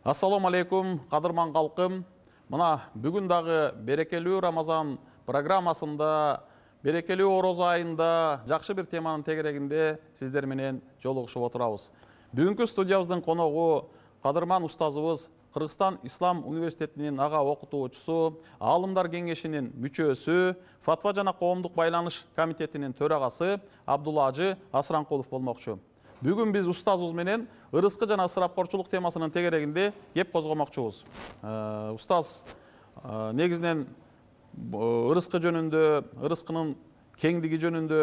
Ассаламу алейкум, қадырман қалқым. Мына бүгін дағы берекелі Рамазан программасында, берекелі Ороза айында жақшы бір теманың тегерегінде сіздер менен жолығышып отырабыз. Бүгінгі студиябыздың қонағы қадырман ұстазыбыз, Қырғызстан Ислам университетінің аға оқытушысы, Ғалымдар кеңешінің мүшесі, Фатва жана коомдук байланыш комитетінің төрағасы Абдулажы Асранкулов болмақшы. Бүгін біз ұстазыбыз менен ырыскы жана ысырапкорчулук темасынын тегерегинде кеп козгомокчубуз. Устаз негизинен ырыскы жөнүндө, ырыскынын кеңдиги жөнүндө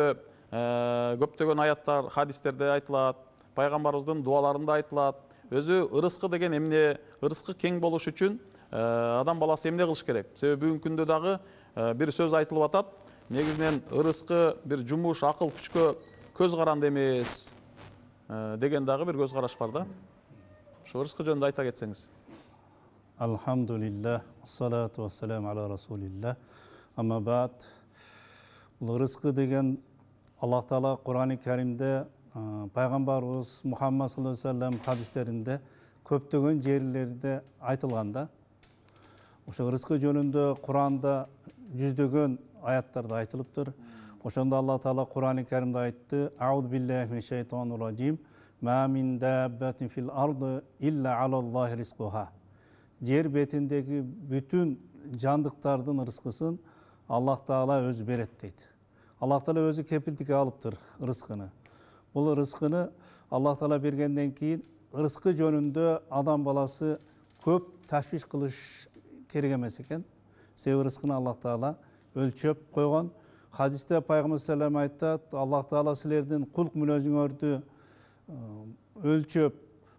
көптөгөн аяттар, хадистерде айтылат, пайгамбарыбыздын дуаларында айтылат. Өзү ырыскы деген эмне, ырыскы кең болуш үчүн адам баласы эмне кылыш керек? Себеби бүгүнкү күндө дагы бир сөз айтылып атат. Негизинен ырыскы бир жумуш, акыл күчкө көз каранды эмес деген дагы бир көз караш бар да. Ошо ырыскы жөнүндө айта кетсеңиз. Алхамдулиллах, ассалату вассалам аля расулиллах. Амма баъд. Ырыскы деген Аллах Таала Кур'ани Каримде, пайгамбарыбыз Мухаммад саллаллаху алейхи ва саллям хадистеринде көптөгөн жерлерде айтылганда, ошо ырыскы жөнүндө Кур'анда жүздөгөн аяттарда айтылыптыр. Ошондо Аллах Таала Кур'ани Каримде айтты: "Аузу биллахи минеш шайтанир ражим. Ма мин даббатин фил арди илля алаллахи ризкуха." Жер бетиндеги бүтүн жандыктардын ырыскысын Аллах Таала өзү берет дейт. Аллах Таала өзү кепилдикке алыптыр ырыскыны. Бул ырыскыны Аллах Таала бергенден кийин ырыскы жөнүндө адам баласы көп ташвиш кылыш керек эмес экен. Себеби ырыскыны Аллах Таала өлчөп койгон. Хадисте Пайгамбар саллаллаху алейхи ва саллям айтат: Аллах Таала силердин кулк мүнөзүңөрдү өлчөп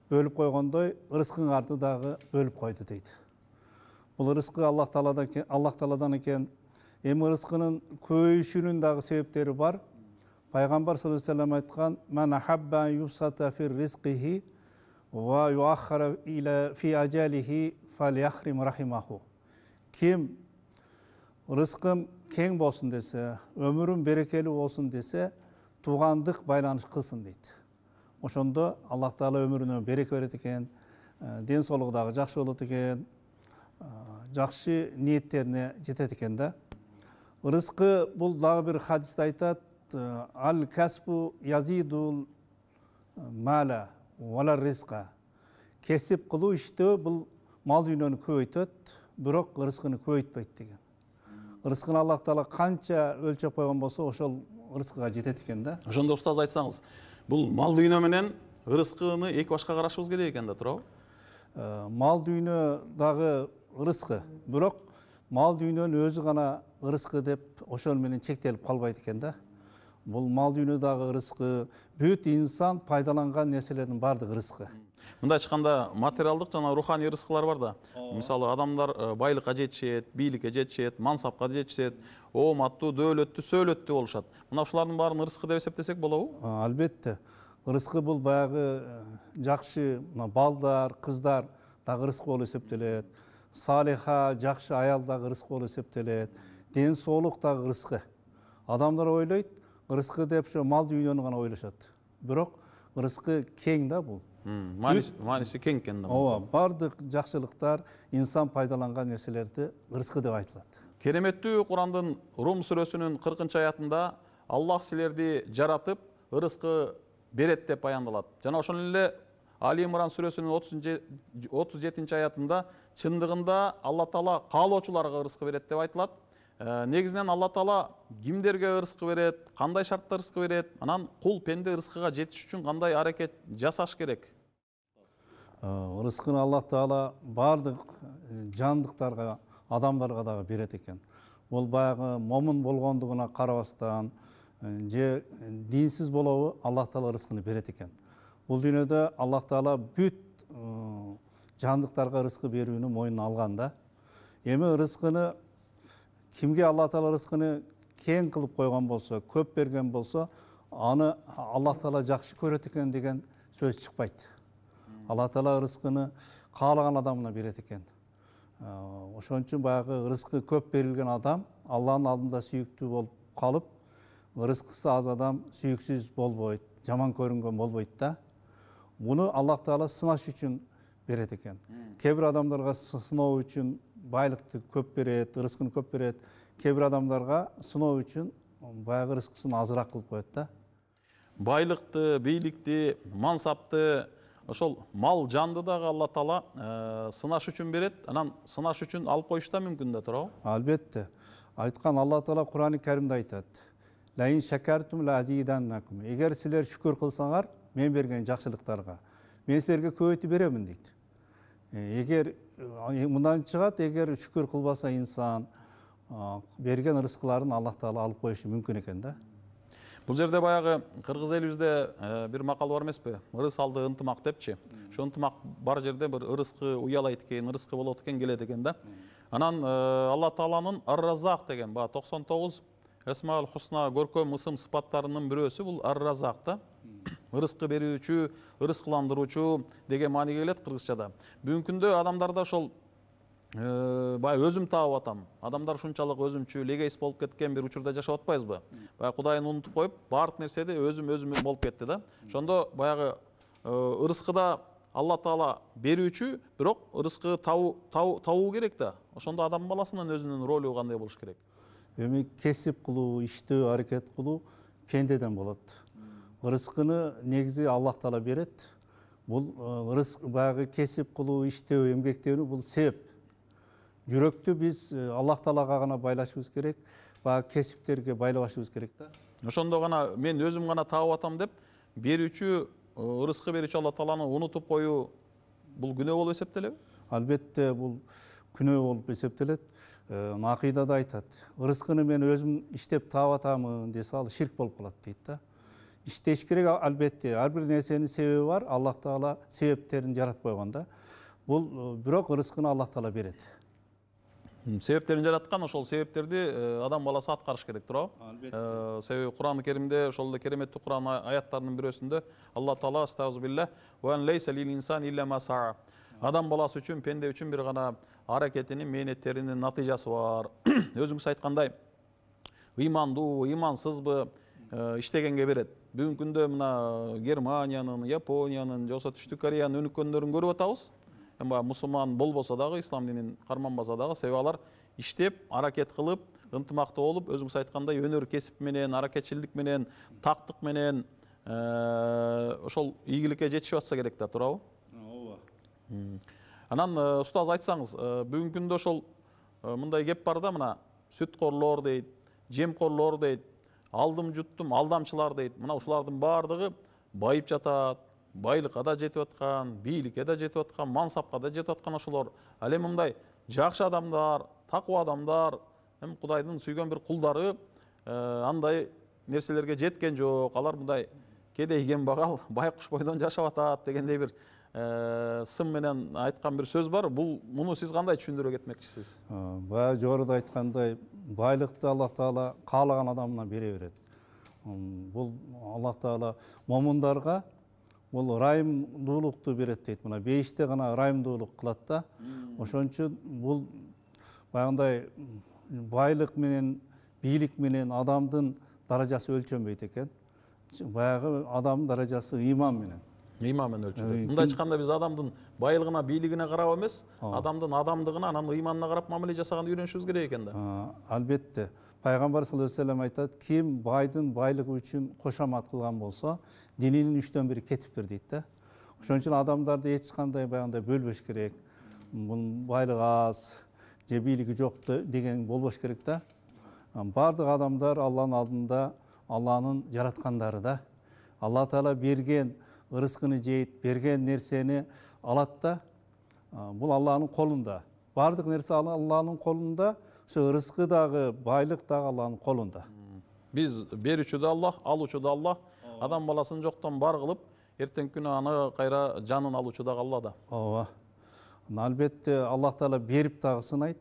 бөлүп койгондой, ырыскыңарды дагы бөлүп койду дейт. Бул ырыскы Аллах Тааладан экен. Эми ырыскынын көбөйүшүнүн дагы себептери бар. Пайгамбар саллаллаху алейхи ва саллям айткан: "Ман хабба юсата фир ризқихи ва юаххара иля фи ажалихи фальяхрим рахимаху." Ким ырыскым кең болсун десе, өмүрүм берекелүү болсун десе, туугандык байланыш кылсын дейт. Ошондо Аллах Таала өмүрүнө береке берет экен, ден соолугу дагы жакшы болот экен, жакшы ниеттерине жетет экен да. Ырыскы бул дагы бир хадисте айтат: "Ал касбу язидул мала вала ризка." Кесип кылуу иштөө бул мал дүйнөнү көбөйтөт, бирок ырыскыны көбөйтпөйт деген. Ырыскыны Аллах Таала канча өлчөп койгон болсо, ошол ырыскыга жетет экен да. Ошондо устаз айтсаңыз, бул мал дүйнө менен ырыскыны эки башка карашыбыз керек экен да, туурабы? Мал дүйнө дагы ырыскы, бирок мал дүйнөнүн өзү гана ырыскы деп ошол менен чектелип калбайт экен да. Бул мал дүйнө дагы ырыскы, бүт инсан пайдаланган нерселердин баардыгы ырыскы. Мындай айтканда материалдык жана руханий ырыскылар бар да. Мисалы адамдар байлыкка жетишет, бийликке жетишет, мансапка жетишет, ооматтуу, дөөлөттүү, сөөлөттүү болушат. Мына ушулардын баарын ырыскы деп эсептесек болобу? Албетте. Ырыскы бул баягы жакшы балдар, кыздар дагы ырыскы болуп эсептелет. Салиха, жакшы аял дагы ырыскы болуп эсептелет. Ден соолук дагы ырыскы. Адамдар ойлойт, ырыскы деп ошо мал дүйнөнү гана ойлошот. Бирок ырыскы кең да бул. Мааниси кең экен да. Ооба, бардык жакшылыктар, инсан пайдаланган нерселерди ырыскы деп айтылат. Кереметтүү Курандын Рум сүрөсүнүн 40-аятында Аллах силерди жаратып, ырыскы берет деп баяндалат. Жана ошол эле Али Имран сүрөсүнүн 37-аятында чындыгында Алла Таала каалоочуларга ырыскы берет деп айтылат. Негизинен Алла Таала кимдерге ырыскы берет, кандай шартта ырыскы берет, анан кул пенде ырыскыга жетиш үчүн кандай аракет жасаш керек? Ырыскыны Аллах Таала бардык жандыктарга, адамдарга дагы берет экен. Бул баягы момун болгондугуна карабастан, же динсиз болобу, Аллах Таала ырыскыны берет экен. Бул дүйнөдө Аллах Таала бүт жандыктарга ырыскы берүүнү мойнуна алган да. Эми ырыскыны кимге Аллах Таала ырыскыны кең кылып койгон болсо, көп берген болсо, аны Аллах Таала жакшы көрөт экен деген сөз чыкпайт. Аллах Таала ырыскыны каалаган адамына берет экен. Ошон үчүн баягы ырыскы көп берилген адам Алланын алдында сүйүктүү болуп калып, ырыскысы аз адам сүйүксүз болбойт, жаман көрүнгөн болбойт да. Буну Аллах Таала сынаш үчүн берет экен. Кээ бир адамдарга сыноо үчүн байлыкты көп берет, рызкыны көп берет. Кээ бир адамдарга сыноо үчүн баягы рызкысын азыраак кылып коет да. Байлыкты, бийликти, мансапты, ошол мал жанды дагы Алла Таала сынаш үчүн берет. Анан сынаш үчүн алып коюш да мүмкүн да туурабы? Албетте. Айткан Алла Таала Кур'ан-ы Каримде айтат. Лаин шакартум ла азиданнакум. Эгер силер шүкүр кылсаңар, мен берген жакшылыктарга мен силерге көбөйтүп беремин дейт. Эгер мындан чыгат, эгер шүкүр кылбаса инсан берген рызкыларын Алла Таала алып коюшу мүмкүн экен да. Бул жерде баягы кыргыз элибизде бир макал бар эмеспи? Ырыс алды ынтымак депчи. Ошо ынтымак бар жерде бир ырыскы уялайт экен, ырыскы болот экен, келет экен да. Анан Алла Тааланын Ар-Разак деген 99 Эсмаул Хусна көркөм ысым сыпаттарынын бирөөсү бул Ар-Разак да. Ырыскы берүүчү, ырыскыландыруучу деген маани келет кыргызчада. Бүгүнкү күндө адамдарда ошол баягы өзүм таап атам. Адамдар ушунчалык өзүмчүл, эгейс болуп кеткен бир учурда жашап атпайбызбы? Баягы Кудайын унутуп коюп, баардык нерседе өзүм болуп кетти да. Ошондо баягы ырыскыда Алла Таала берүүчү, бирок ырыскы табуу керек да. Ошондо адам баласынын өзүнүн ролу кандай болуш керек? Эми кесип кылуу, иштөө, аракет кылуу пендеден болот. Рызкыны негизи Аллах Таала берет. Бул рызк баягы кесип кылуу, иштөө, эмгектенүү бул себеп. Жүрөктү биз Аллах Таалага гана байлашыбыз керек, баягы кесиптерге байлабашыбыз керек да. Ошондо гана мен өзүм гана таап атам деп берүүчү, ырыскы берүүчү Алла Тааланы унутуп коюу бул күнөө болуп эсептелеби? Албетте бул күнөө болуп эсептелет. Акыйдада айтат. Рызкыны мен өзүм иштеп таап атамын десе ал ширк болуп калат дейт да. Иштеш керек албетте. Ар бир нерсенин себеби бар. Аллах Таала себептерин жаратып койгон да. Бул бирок рызкыны Аллах Таала берет. Себептерин жараткан, ошол себептерди адам баласы аткарыш керек, туурабы? Албетте. Себеби Кур'ан-ы Керимде, ошол кереметтүү Кур'ан аяттарынын бирөөсүндө Алла Таала астагфирулlah ва лейса лил инсан илля ма саа. Адам баласы үчүн, пенде үчүн бир гана аракетинин, мээнеттеринин натыйжасы бар. Өзүңүз айткандай, ыймандуу, ыймансызбы иштегенге берет. Бүгүнкү күндө мына Германиянын, Япониянын, же болбосо Түштүк Кореянын өнүккөндөрүн көрүп атабыз. Баягы мусулман болбосо дагы, ислам динин карманбаса дагы, себеби алар иштеп, аракет кылып, ынтымактуу болуп, өзүңүз айткандай өнөр кесип менен, аракетчилдик менен, тактык менен ошол ийгиликке жетишип атса керек да, туурабы? Ооба. Анан устаз айтсаңыз, бүгүнкү күндө ошол мындай кеп бар да, мына сүткорлор дейт, жемкорлор дейт, алдым жуттум, алдамчылар дейт. Мына ушулардын баардыгы байып жатат, байлыкка да жетип аткан, бийликке да жетип аткан, мансапка да жетип аткан ошолор. Ал эми мындай жакшы адамдар, такыба адамдар, эми Кудайдын сүйгөн бир кулдары андай нерселерге жеткен жок. Алар мындай кедейген багал байкуш бойдон жашап атат дегендей бир сын менен айткан бир сөз бар. Муну сиз кандай түшүндүрө кетмекчисиз? Баягы жогоруда айткандай, байлыкты Аллах Таала каалаган адамына бере берет. Бул Аллах Таала момундарга бул райымдуулукту берет дейт. Мына бейиште гана райымдуулук кылат да. Ошон үчүн бул баягындай байлык менен, бийлик менен адамдын даражасы өлчөнбөйт экен. Баягы адамдын даражасы ыйман менен. Ыйман менен өлчөйт. Мындай чыкканда биз адамдын байлыгына, бийлигине карап эмес, адамдын адамдыгына, анан ыйманына карап мамиле жасаганды үйрөнүшүбүз керек экен да. Албетте. Пайгамбар саллаллаху алейхи ва саллям айтат, ким байдын байлыгы үчүн кошомат кылган болсо, дининин 3/4 кетиптир дейт да. Ошон үчүн адамдарды эч кандай баягындай бөлбөш керек. Бул байлыгы аз, же бийлиги жок деген болбош керек да. Бардык адамдар Алланын алдында Алланын жараткандары да. Алла Таала берген рызкыны жейт, берген нерсени алат да. Бул Алланын колунда. Бардык нерсе Алланын колунда. Ошо рызкы дагы, байлык дагы Алланын колунда. Биз берүүчү да Аллах, алуучу да Аллах. Адам баласын жоктон бар кылып, эртеңки күнү аны кайра жанын алуучу дагы Алла да. Ооба. Албетте Аллах Таала берип дагы сынайт,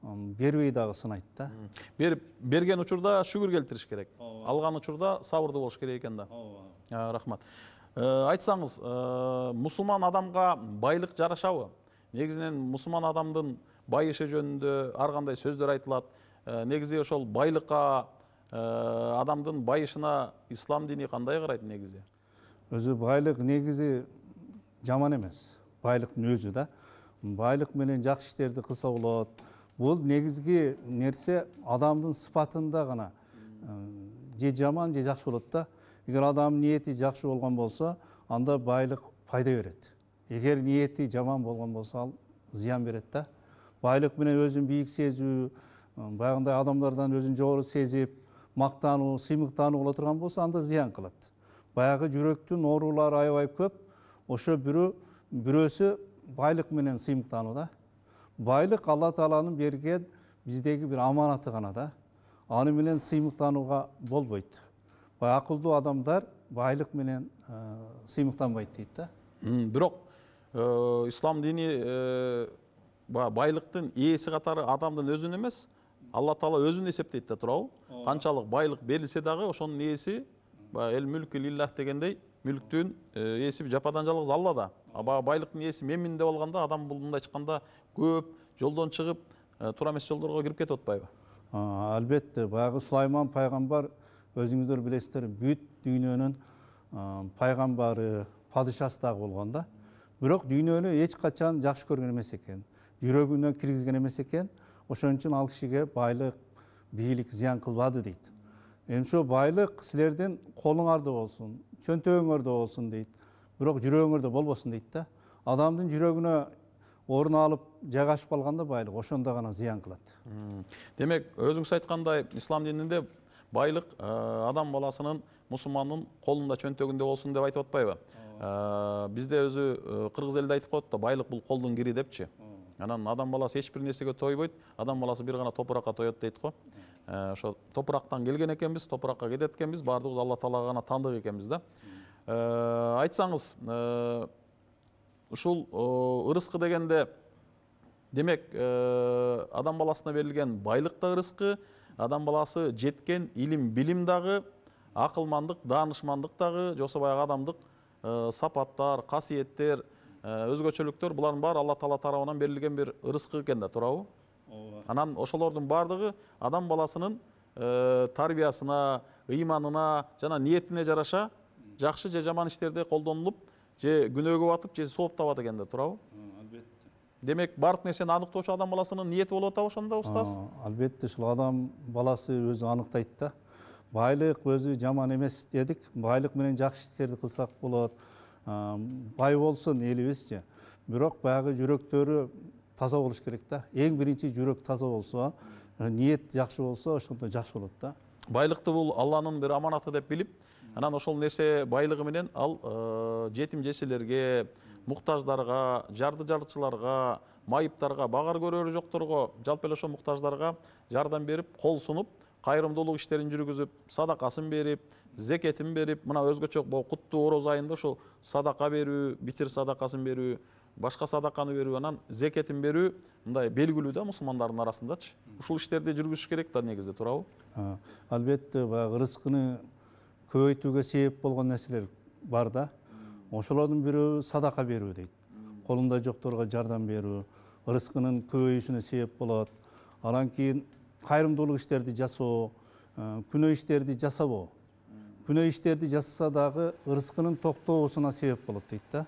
бербей дагы сынайт да. Берген учурда шүгүр келтириш керек. Алган учурда сабырдуу болуш керек экен да. Ооба. Рахмат. Айтсаңыз, мусулман адамга байлык жарашабы? Негизинен мусулман адамдын байышы жөнүндө ар кандай сөздөр айтылат. Негизи ошол байлыкка, адамдын байышына ислам дини кандай карайт негизи? Өзү байлык негизи жаман эмес. байлықтың өзі да. Байлық менен жакшы иштерди кылса болот. Бул негизги нерсе адамдын сыпатында гана же жаман же жакшы болот да. Эгер адамдын ниети жакшы болгон болсо, анда байлык пайда берет. Эгер ниети жаман болгон болсо, ал зыян берет да. Байлык менен өзүн бийик сезүү, баягындай адамдардан өзүн жогору сезип, мактануу, сыймыктануу боло турган болсо, анда зыян кылат. Баягы жүрөктүн оорулары аябай көп. Ошо бирөөсү байлык менен сыймыктануу да. Байлык Алла Тааланын берген биздеги бир аманаты гана да. Аны менен сыймыктанууга болбойт. Акылдуу адамдар байлык менен сыймыктанбайт дейт да. Бирок ислам дини байлыктын ээси катары адамдын өзүн эмес, Алла Таала өзүн эсептейт да, туурабы? Канчалык байлык берилсе дагы ошонун ээси эл мүлкү лиллах дегендей, мүлктүн ээси жападан жалгыз Аллада. Байлыктын ээси менмин деп алганда, адам бул мындай чыкканда көп жолдон чыгып, туура эмес жолдорго кирип кетип атпайбы? Албетте, баягы Сулайман пайгамбар өзүңүздөр билесиздер, бүт дүйнөнүн пайгамбары, падышасы дагы болгон да. Бирок дүйнөнү эч качан жакшы көргөн эмес экен. Жүрөгүнө киргизген эмес экен. Ошон үчүн ал кишиге байлык, бийлик зыян кылбады дейт. Ошо байлык силердин колуңарда болсун, чөнтөгүңөрдө болсун дейт. Бирок жүрөгүңөрдө болбосун дейт да. Адамдын жүрөгүнө орун алып жайгашып калганда байлык ошондо гана зыян кылат. Демек, өзүңүз айткандай, ислам дининде байлык адам баласынын, мусулмандын колунда, чөнтөгүндө болсун деп айтып атпайбы? Бизде өзү кыргыз элде айтып коет да, байлык бул колдун кири депчи. Анан адам баласы эч бир нерсеге тойбойт, адам баласы бир гана топуракка тоет дейт го. Ошо топурактан келген экенбиз, топуракка кетет экенбиз, баардыгыбыз Алла Таалага гана таандык экенбиз да. Айтсаңыз, ушул ырыскы дегенде, демек, адам баласына берилген байлык да ырыскы, адам баласы жеткен илим, билим дагы, акылмандык, даанышмандык дагы, жосо баягы адамдык сапаттар, касиеттер, өзгөчөлүктөр, булардын баары Алла Таала тарабынан берилген бир ырыскы экен да, туурабы? Анан ошолордун баардыгы адам баласынын тарбиясына, ыйманына жана ниетине жараша жакшы же жаман иштерде колдонулуп, же күнөөгө батып, же сооп табат экен да, туурабы? Албетте. Демек, баардык нерсени аныктоочу адам баласынын ниети болуп атабы ошондо, устаз? Албетте, ушул адам баласы өзү аныктайт да. Байлык өзү жаман эмес дедик. Байлык менен жакшы иштерди кылсак болот. Бай болсун элибизчи. Бирок баягы жүрөктөрү таза болуш керек да. Эң биринчи жүрөк таза болсо, ниет жакшы болсо, ошондо жакшы болот да. Байлыкты бул Алланын бир аманаты деп билип, анан ошол нерсе байлыгы менен ал жетим жесирлерге, муктаждарга, жарды жардычыларга, майыптарга, багар көрөрү жокторго, жалпы эле ошо муктаждарга жардам берип, кол сунуп, кайрымдуулук иштерин жүргүзүп, садакасын берип, зекетин берип, мына өзгөчө куттуу ороз айында ошол садака берүү, битир садакасын берүү, башка садаканы берүү, анан зекетин берүү мындай белгилүү да мусулмандардын арасындачы. Ушул иштерди жүргүзүш керек да негизи, туурабы? Албетте, баягы рызкыны көбөйтүүгө себеп болгон нерселер бар да. Ошолордун бирөө садака берүү дейт. Колунда жокторго жардам берүү, рызкынын көбөйүшүнө себеп болот. Анан кийин кайрымдуулук иштерди жасоо, күнөө иштерди жасабоо. Күнөө иштерди жасаса дагы рызкынын токтоосуна себеп болот дейт да.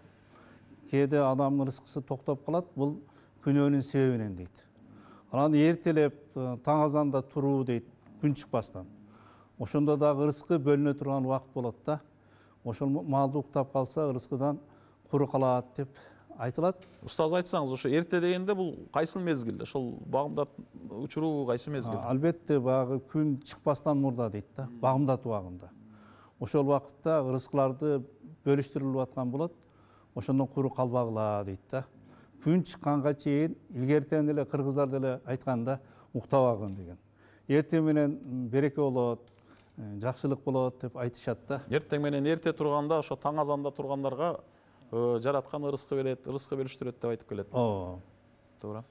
Кээде адамдын рызкысы токтоп калат, бул күнөөнүн себебинен дейт. Анан эртелеп таң азанда туруу дейт, күн чыкпастан. Ошондо дагы рызкы бөлүнө турган убакыт болот да. Ошол маалда уктап калса, рызкыдан куру калат деп айтылат. Устаз, айтсаңыз, ошо эрте дегенде бул кайсы мезгил? Ошол багымдат учуру кайсы мезгил? Албетте, баягы күн чыкпастан мурда дейт да, багымдат убагында. Ошол убакытта рызкыларды бөлүштүрүлүп аткан болот. Ошондон куру калбагыла дейт да. Күн чыкканга чейин илгертен эле кыргыздар деле айтканда уктабагын деген. Эртең менен береке болот, жакшылык болот деп айтышат да. Эртең менен эрте турганда, ошо таң азанда тургандарга жараткан рызкы берет, рызкы бөлүштүрөт деп айтып келет. Туура.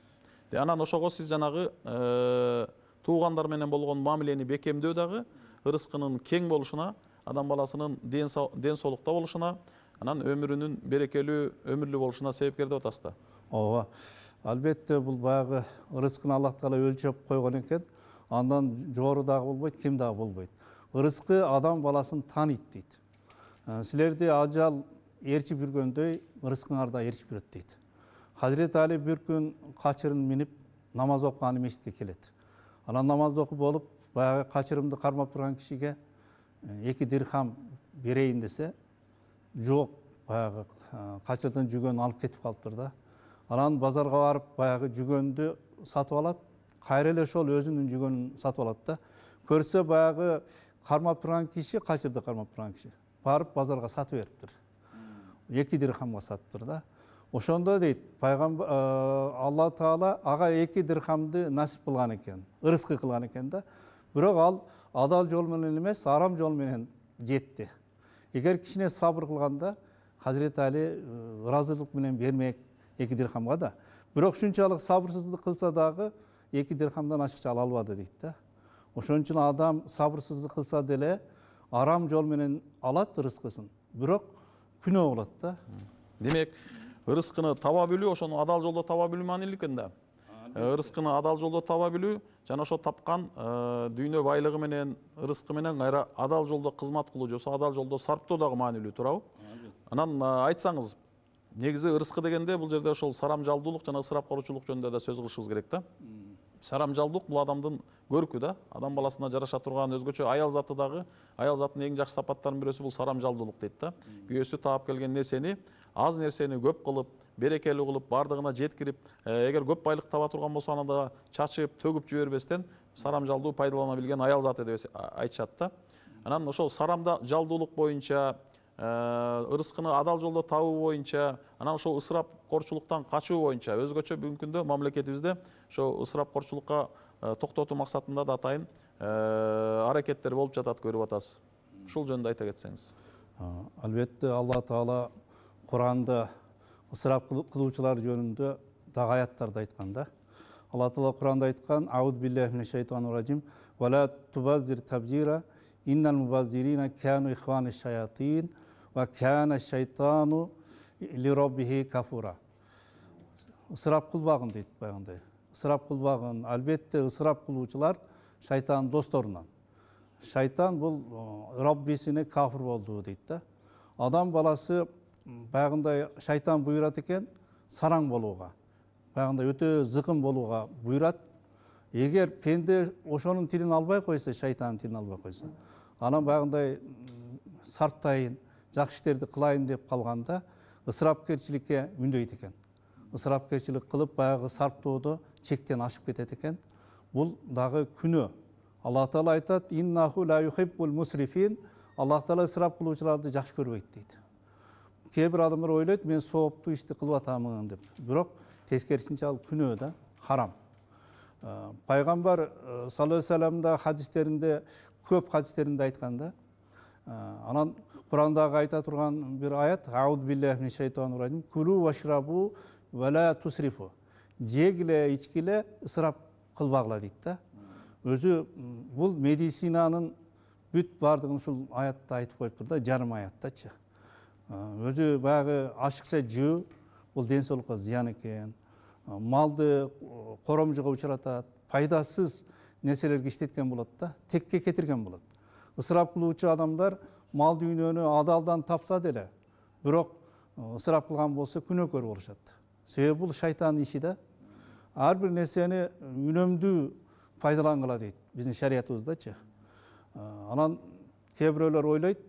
Анан ошого сиз жанагы туугандар менен болгон мамилени бекемдөө дагы рызкынын кең болушуна, адам баласынын ден соолукта болушуна, анан өмүрүнүн берекелүү, өмүрлүү болушуна себепкер деп атасыз да. Ооба. Албетте, бул баягы рызкыны Аллах Таала өлчөп койгон экен. Андан жогору дагы болбойт, кем дагы болбойт. Рызкы адам баласын тааныйт дейт. Силерди ажал ерчи бүргөндөй ырыскыңар да ерчи бүрөт дейт. Hazreti Ali bir gün kaçırın minip namaz okuğanı meşitке келет. Анан намазды окуп болуп, баягы качырымды кармап турган кишиге 2 дирхам берейин десе, жок, баягы качырдын жүгөнүн алып кетип калыптыр да. Анан базарга барып, баягы жүгөндү сатып алат, кайра эле ошол өзүнүн жүгөнүн сатып алат да. Көрсө баягы кармап турган киши, качырды кармап турган киши, барып базарга сатып бериптир. 2 дирхамга сатыптыр да. Ошондо дейт, пайгамбар Алла Таала ага 2 дирхамды насип кылган экен, ырыскы кылган экен да. Бирок ал адал жол менен эмес, арам жол менен жетти. Эгер кичине сабыр кылганда, Hazreti Ali ыраазылык менен бермек 2 дирхамга да. Бирок ушунчалык сабырсыздык кылса дагы 2 дирхамдан ашыкча ала албады дейт да. Ошон үчүн адам сабырсыздык кылса деле арам жол менен алат ырыскысын. Бирок күнөө болот да. Демек, ырыскыны таба билүү, ошону адал жолдо таба билүү маанилүү экен да. Ырыскыны адал жолдо таба билүү жана ошо тапкан дүйнө байлыгы менен, ырыскы менен кайра адал жолдо кызмат кылуу же адал жолдо сарптоо дагы маанилүү туурабы? Анан айтсаңыз, негизи ырыскы дегенде бул жерде ошол сарамжалдуулук жана ысырапкорчулук жөнүндө да сөз кылышыбыз керек да. Сарамжалдуулук бул адамдын көркү да. Адам баласына жараша турган өзгөчө аял заты дагы, аял затынын эң жакшы сапаттарынын бирөөсү бул сарамжалдуулук дейт да. Күйөөсү таап келген нерсени аз нерсени көп кылып, берекелүү кылып, бардыгына жеткирип, эгер көп байлык таба турган болсо аны да чачып, төгүп жибербестен сарамжалдуу пайдалана билген аял заты деп айтышат да. Анан ошол сарамжалдуулук боюнча, ырыскыны адал жолдо табуу боюнча, анан ошол ысырапкорчулуктан качуу боюнча өзгөчө бүгүнкү күндө мамлекетибизде ошол ысырапкорчулукка токтотуу максатында да атайын аракеттер болуп жатат, көрүп атасыз. Ушул жөнүндө айта кетсеңиз. Албетте Алла Таала Кур'анда ысырап кылуучулар жөнүндө дагы аяттарда айткан да. Алла Таала Кур'анда айткан: "Ауд биллахи минеш шайтанир ражим, ва ла тубаззир табзира, иннал мубаззирина кану ихванеш шаятин, ва кана шайтану ли роббихи кафура." Ысырап кылбагын дейт баягындай. Ысырап кылбагын. Албетте ысырап кылуучулар шайтан досторунан. Шайтан бул Роббисине кафир болду дейт да. Адам баласы баягындай шайтан буйрат экен сараң болууга. Баягындай өтө зыкым болууга буйрат. Эгер пенде ошонун тилин албай койсо, шайтандын тилин албай койсо, анан баягындай сарптайын, жакшы иштерди кылайын деп калганда ысырапкерчиликке мүндөйт экен. Ысырапкерчилик кылып баягы сарптоодо чектен ашып кетет экен. Бул дагы күнөө. Алла Таала айтат: "Иннаху ла юхиббул мусрифин." Алла Таала ысырап кылуучуларды жакшы көрбөйт дейт. Кээ бир адамдар ойлойт, мен сооптуу ишти кылып атамын деп. Бирок тескерисинче ал күнөө да, харам. Пайгамбар саллаллаху алейхи вассалам да хадистеринде, көп хадистеринде айтканда, анан Кур'андагы айта турган бир аят: "Ауд биллахи минеш шайтанир ражим, кулу вашрабу ва ла тусрифу." Жегиле, ичкиле, ысырап кылбагыла дейт да. Өзү бул медицинанын бүт бардыгын ушул аятта айтып коюптур да, жарым аяттачы. Өзү баягы ашыкча жөө бул ден соолукка зыян экен. Малды коромжуга учуратат, пайдасыз нерселерге иштеткен болот да, текке кетирген болот. Ысырап кылуучу адамдар мал дүйнөнү адалдан тапса деле, бирок ысырап кылган болсо күнөөкөр болушат. Себеби бул шайтандын иши да. Ар бир нерсени үнөмдүү пайдалангыла дейт биздин шариятыбыздачы. Анан кээ бирөөлөр ойлойт,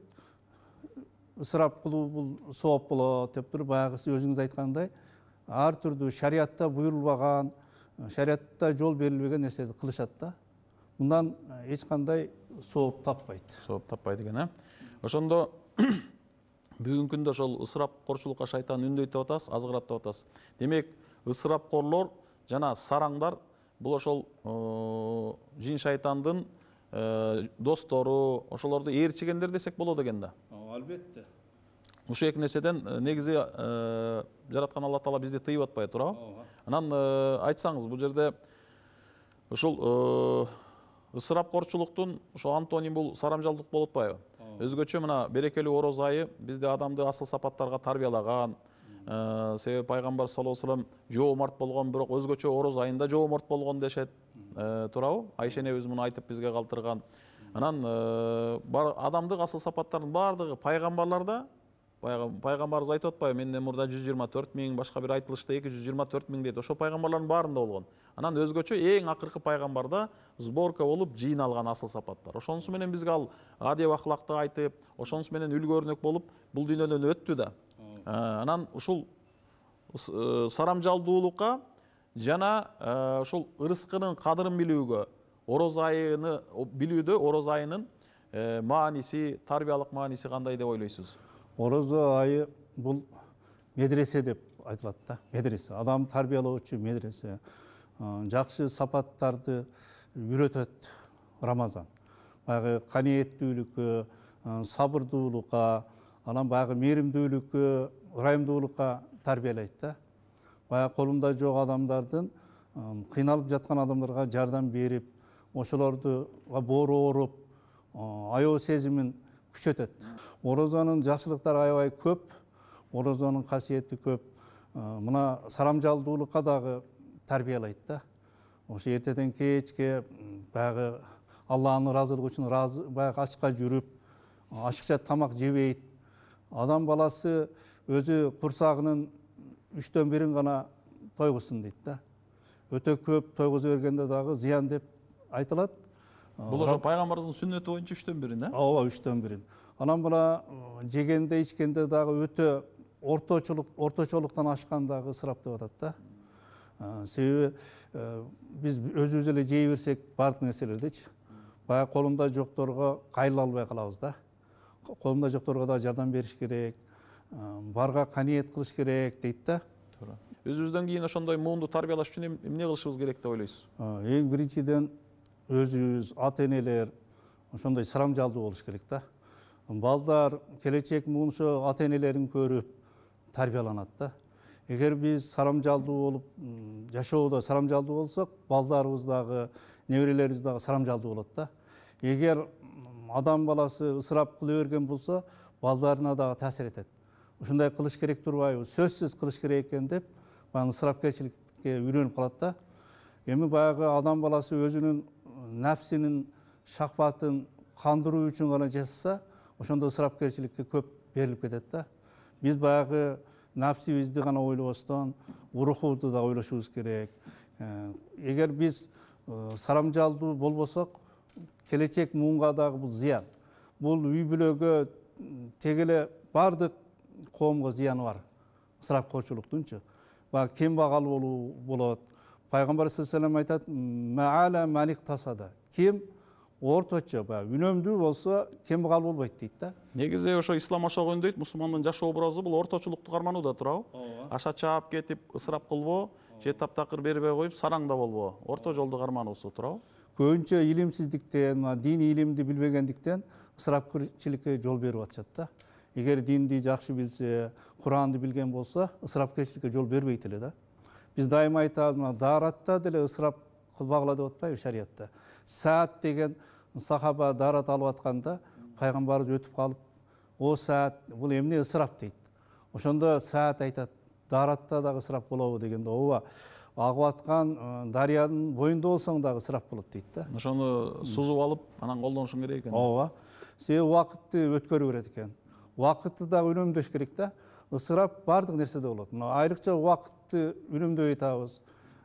ысырап кылуу бул сооп болот деп туруп, баягы сиз өзүңүз айткандай, ар түрдүү шариятта буйрулбаган, шариятта жол берилбеген нерселерди кылышат да. Мындан эч кандай сооп таппайт. Сооп таппайт экен, Ошондо бүгүнкү күндө ошол ысырапкорчулукка шайтан үндөйт деп атасыз, азгырат деп атасыз. Демек, ысырапкорлор жана сараңдар бул ошол жин шайтандын достору, ошолорду ээрчигендер десек болот экен да. Албетте. Ушул эки нерседен негизи жараткан Алла Таала бизди тыйып атпайт, туурабы? Анан айтсаңыз, бул жерде ушул ысырапкорчулуктун ошо антоним бул сарамжалдуулук болуп атпайбы? Өзгөчө мына берекелүү ороз айы бизде адамды асыл сапаттарга тарбиялаган. Себеби пайгамбар саллаллаху алейхи вассалам жоомарт болгон, бирок өзгөчө ороз айында жоомарт болгон дешет, туурабы? Айша энебиз муну айтып бизге калтырган. Анан адамдык асыл сапаттардын баардыгы пайгамбарларда пайгамбарыбыз айтып атпайбы, менден мурда 124 миң, башка бир айтылышта 224 миң дейт. Ошо пайгамбарлардын баарында болгон. Анан өзгөчө эң акыркы пайгамбарда сборка болуп жыйналган асыл сапаттар. Ошонусу менен бизге ал адеп акылакты айтып, ошонусу менен үлгү өрнөк болуп бул дүйнөдөн өттү да. Анан ушул сарамжалдуулукка жана ушул ырыскынын кадырын билүүгө, ороз айыны билүүдө ороз айынын мааниси, тарбиялык мааниси кандай деп ойлойсуз? Орозо айы бұл медресе деп айтылат да. Медресе. Адам тарбиялоочу медресе. Жакшы сапаттарды үйрөтөт Рамазан. Баягы каниеттүүлүккө, сабырдуулукка, анан баягы мээримдүүлүккө, ырайымдуулукка тарбиялайт да. Баягы колунда жок адамдардын, кыйналып жаткан адамдарга жардам берип, ошолорду боору ооруп, аябоо сезимин күчөтөт. Орозонун жакшылыктары аябай көп, орозонун касиети көп. Мына сарамжалдуулукка дагы тарбиялайт да. Ошо эртеден кечке баягы Алланын ыраазылыгы үчүн баягы ачка жүрүп, ашыкча тамак жебейт. Адам баласы өзү курсагынын 3төн 1-ин гана тойгузсун дейт да. Өтө көп тойгуза бергенде дагы зыян деп айтылат. Бул ошо пайгамбарыбыздын сүннөтү боюнча 3төн 1-ин, Ооба, 3төн 1-ин. Анан мына жегенде ичкенде дагы өтө орточолуктан ашкан дагы ысырап деп атат да. Себеби биз өзүбүз эле жей берсек баардык нерселердичи, баягы колунда жокторго кайрыла албай калабыз да. Колунда жокторго да жардам бериш керек, барга каниет кылыш керек дейт да. Туура. Өзүбүздөн кийин ошондой муунду тарбиялаш үчүн эмне кылышыбыз керек деп ойлойсуз? Эң биринчиден өзүбүз, ата энелер ошондой сарамжалдуу болуш керек да. Балдар келечек муун ошо ата энелерин көрүп тарбияланат да. Эгер биз сарамжалдуу болуп жашоодо сарамжалдуу болсок, балдарыбыз дагы, неберелерибиз дагы сарамжалдуу болот да. Эгер адам баласы ысырап кыла берген болсо, балдарына дагы таасир этет. Ушундай кылыш керек турбайбы? Сөзсүз кылыш керек экен деп, баягы ысырапкерчиликке үйрөнүп калат да. Эми баягы адам баласы өзүнүн нәпсинин шахватын кандыруу үчүн гана жашаса, ошондо ысырапкерчиликке көп берилип кетет да. Биз баягы нәпсибизди гана ойлобостон, урухубузду да ойлошубуз керек. Эгер биз сарамжалдуу болбосок, келечек муунга дагы бул зыян. Бул үй бүлөгө, тегеле бардык коомго зыяны бар. Ысырапкорчулуктунчу. Баягы кем багал болуу болот. Пайгамбар саллаллаху алейхи ва саллям айтат: "Ма'ала малик тасада." Кем орточо, баягы үнөмдүү болсо, кем багал болбойт дейт да. Негизи ошо ислам ошого үндөйт, мусулмандын жашоо образы бул орточулукту карманууда турабы? Аша чаап кетип, ысырап кылбоо, же таптакыр бербей коюп, сараңда болбоо. Орто жолду кармануусу турабы? Көбүнчө илимсиздиктен, дини илимди билбегендиктен ысырапкерчиликке жол берип атышат да. Эгер динди жакшы билсе, Куранды билген болсо, ысырапкерчиликке жол бербейт эле да. Биз дайыма айтабыз, daarатта деле ысырап кылбагыла деп атпайбы шариятта. Саат деген сахаба daarат алып атканда, пайгамбарыбыз өтүп калып, "О Саат, бул эмне ысырап?" дейт. Ошондо Саат айтат: "Daarатта дагы ысырап болобу?" дегенде, "Ооба, агып аткан дарыянын боюнда болсоң дагы ысырап болот" дейт да. Ошону сузуп алып, анан колдонушуң керек экен. Ооба. Себеби убакытты өткөрүп берет экен. Убакытты дагы үнөмдөш керек да. Ысырап бардык нерседе болот. Мына айрыкча убакытты үнөмдөй атабыз.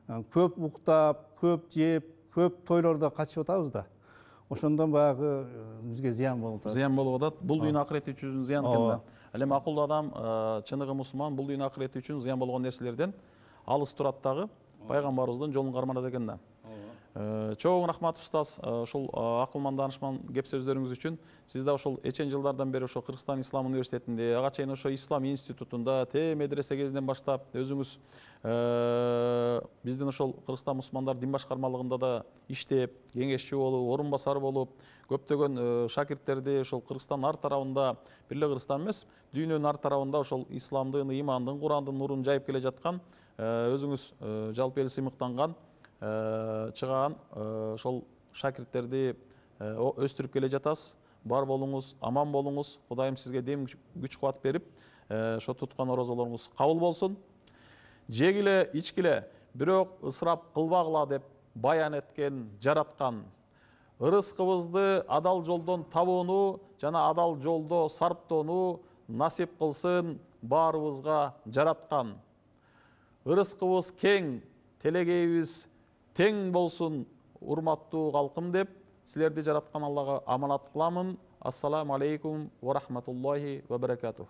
Көп уктап, көп жеп, көп тойлордо катышып атабыз да. Ошондон баягы бизге зыян болуп атат. Зыян болуп атат. Бул дүйнө акырети үчүн зыян экен да. Ал эми акылдуу адам, чыныгы мусулман бул дүйнө акырети үчүн зыян болгон нерселерден алыс турат дагы, пайгамбарыбыздын жолун карманат экен да. Чоң рахмат устаз, ушул акылман данышман кеп сөздөрүңүз үчүн. Сиз да ушул эчен жылдардан бери ошо Кыргызстан Ислам университетинде, ага чейин ошо Ислам институтунда, медресе кезинен баштап өзүңүз биздин ошол Кыргызстан мусулмандар дин башкармалыгында да иштеп, кеңешчи болуп, орун басар болуп, көптөгөн шакирттерди ошол Кыргызстан ар тарабында, бир эле Кыргызстан эмес, дүйнөнүн ар тарабында ошол исламдын, имандын, Курандын нурун жайып келе жаткан, өзүңүз жалпы эл сыймыктанган чыган ошол шакирттерди өстүрүп келе жатасыз. Бар болуңуз, аман болуңуз. Кудайым сизге дем күч кубат берип, ошо туткан орозолоруңуз кабыл болсун. Жегиле, ичкиле, бирок ысырап кылбагыла деп баян эткен, жараткан. Ырыскыбызды адал жолдон табууну жана адал жолдо сарптоону насип кылсын баарыбызга жараткан. Ырыскыбыз кең, телегейбиз тең болсун урматтуу калкым деп силерди жараткан Аллага аманат кыламын. Ассаламу алейкум ва рахматуллахи ва баракатух.